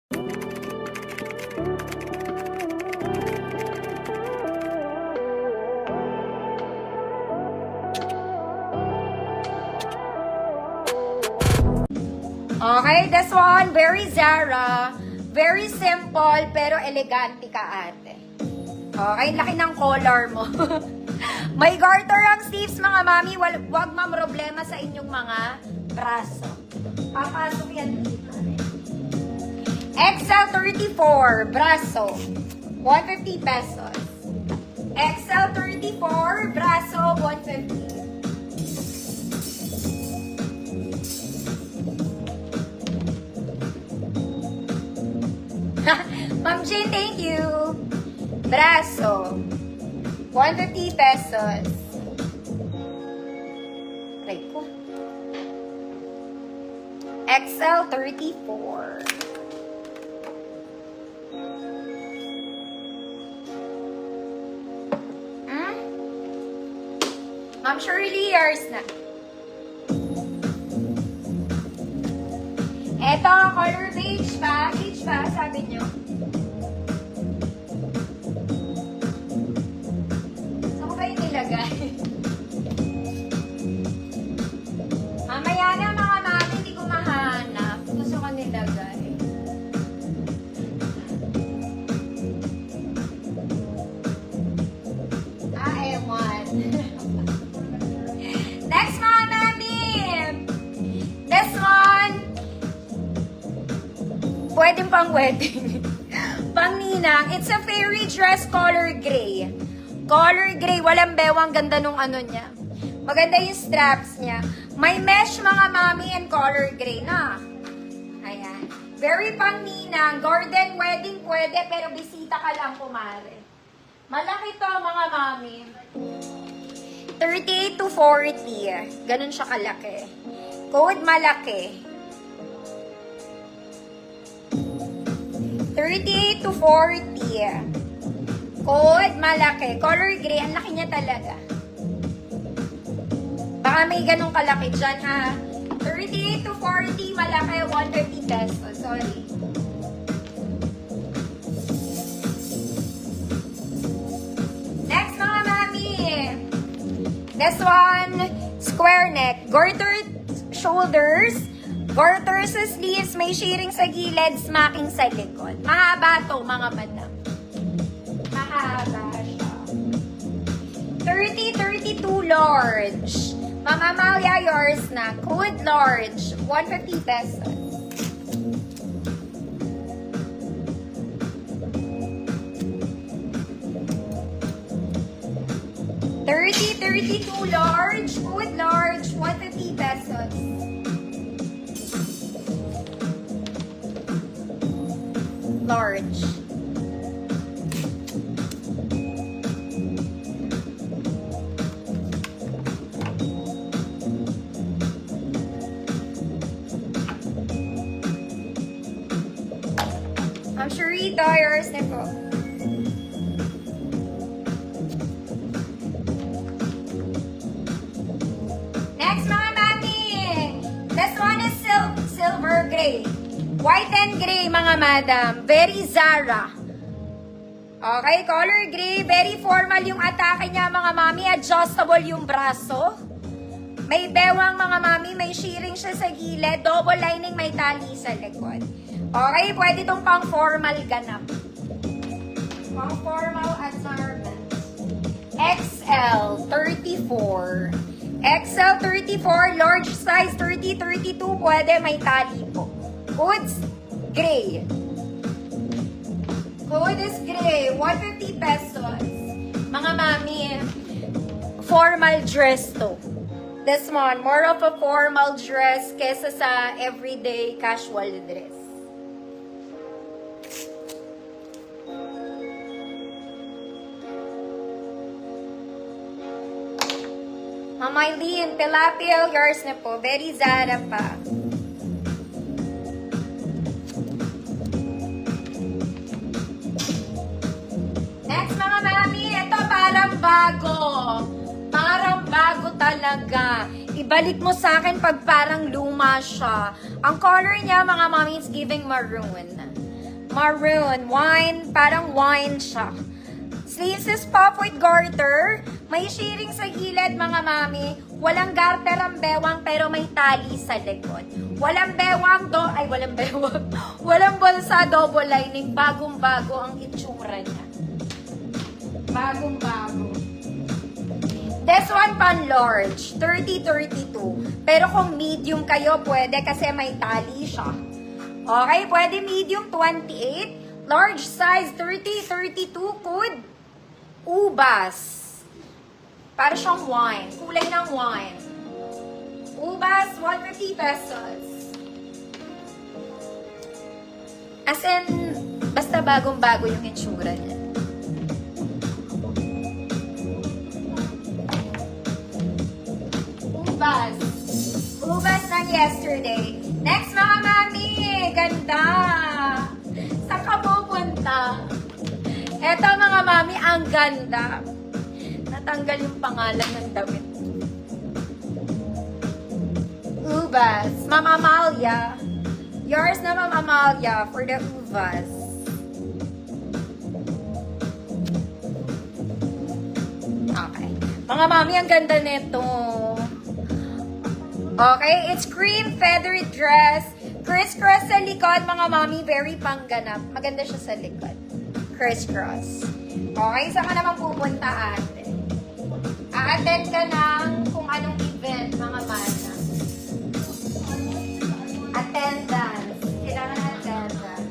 Okay, this one, very Zara. Very simple, pero elegante ka, ate. Okay, laki ng collar mo. May garter ang sleeves, mga mami. Wag problema sa inyong mga braso. Papasok yan dito. XL 34, braso. 150 pesos. XL 34, braso, 150. Ma'am Jane, thank you. Braso. 150 pesos. Aray ko. XL 34. Ma'am Shirley, yours na. Eto, color beige pa. Beige pa, sabi nyo. Saan ko ba yung nilagay? Mamaya na mga mami, hindi ko mahanap. Gusto ko nilagay. Ewan. Next mga mami. This one. Pwedeng pang wedding. Pang ninang. It's a fairy dress color gray. Color gray. Walang bewang. Ganda nung ano niya. Maganda yung straps niya. May mesh mga mami and color gray na. Ayan. Very pang ninang. Garden wedding pwede pero bisita ka lang kumare. Malaki to mga mami. 38 to 40. Ganun siya kalaki. Code malaki. 38 to 40. Code, malaki. Color gray, ang laki niya talaga. Baka may ganong kalaki dyan, ha? 38 to 40, malaki, 150 pesos. Sorry. Next, mga mami. This one, square neck. Gartered shoulders. Garter sa sleeves, may shearing sa gilid, smacking sa likod. Mahaba to, mga madam. Mahaba siya. 30-32 large. Mama Malia, yours na. Code large, 150 pesos. $30-32 large, code large, 150 pesos. Large. I'm sure yours na po. Next mga mami. This one is silver gray. White and gray, mga madam. Very Zara. Okay, color gray. Very formal yung atake niya, mga mami. Adjustable yung braso. May bewang, mga mami. May shearing siya sa gilid. Double lining, may tali sa likod. Okay, pwede itong pang-formal ganap. Pang-formal at garment. XL 34. XL 34, large size 30-32. Pwede, may tali po. Codes, gray. Code is gray. 150 pesos. Mga mami, formal dress to. This one, more of a formal dress kesa sa everyday casual dress. Mamaylin, tilapia, yours na po. Very Zara pa. Bago. Parang bago talaga. Ibalik mo sa akin pag parang luma siya. Ang color niya, mga mami, is giving maroon. Maroon. Wine. Parang wine siya. Sleeves is puff with garter. May shearing sa gilid, mga mami. Walang garter ang bewang, pero may tali sa likod. Walang bewang, walang bewang. Walang bulsa, double lining. Bagong-bago ang itsura niya. Bagong-bago. This one pan large, 30-32. Pero kung medium kayo, pwede kasi may tali siya. Okay, pwede medium 28. Large size 30-32 code. Ubas. Para siyang wine. Kulay ng wine. Ubas, 150 pesos. As in, basta bagong-bago yung itsura niya. Ubas. Ubas ng yesterday. Next, mga mami. Ganda. Saan ka pupunta? Eto, mga mami, ang ganda. Natanggal yung pangalan ng damit. Ubas. Mama Amalia. Yours na, Mama Amalia, for the Ubas. Okay. Mga mami, ang ganda nito. Okay, it's cream feathery dress. Criss-cross sa likod, mga mami. Very pangganap. Maganda siya sa likod. Criss-cross. Okay, saan ka naman pupunta, ate? A-attend ka ng kung anong event, mga mana. Attendance. Kailangan na attendance.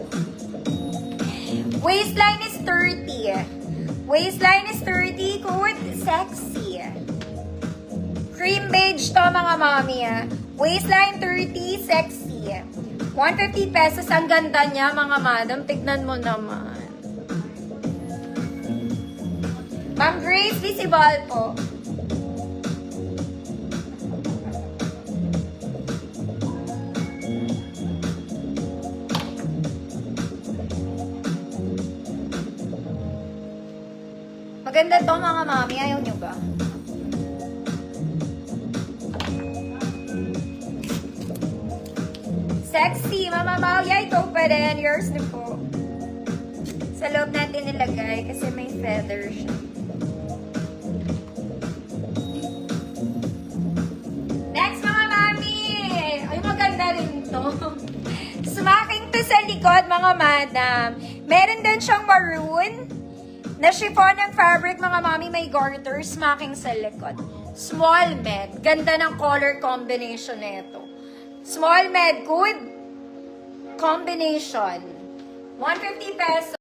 Waistline is 30. Waistline is 30. Code sexy. Cream beige to, mga mami. Waistline 30, sexy. 150 pesos. Ang ganda niya, mga madam. Tignan mo naman. Ma'am Grace, visible po. Maganda to, mga mami. Ayaw nyo ba? Sexy. Mama Malia, ikaw pa rin. Yours na po. Sa loob natin nilagay kasi may feather siya. Next, mga mami. Ay, maganda rin to. Smacking to sa likod, mga madam. Meron din siyang maroon na chiffon ng fabric, mga mami. May garter. Smacking sa likod. Small med. Ganda ng color combination nito. Small med, good combination. 150 pesos.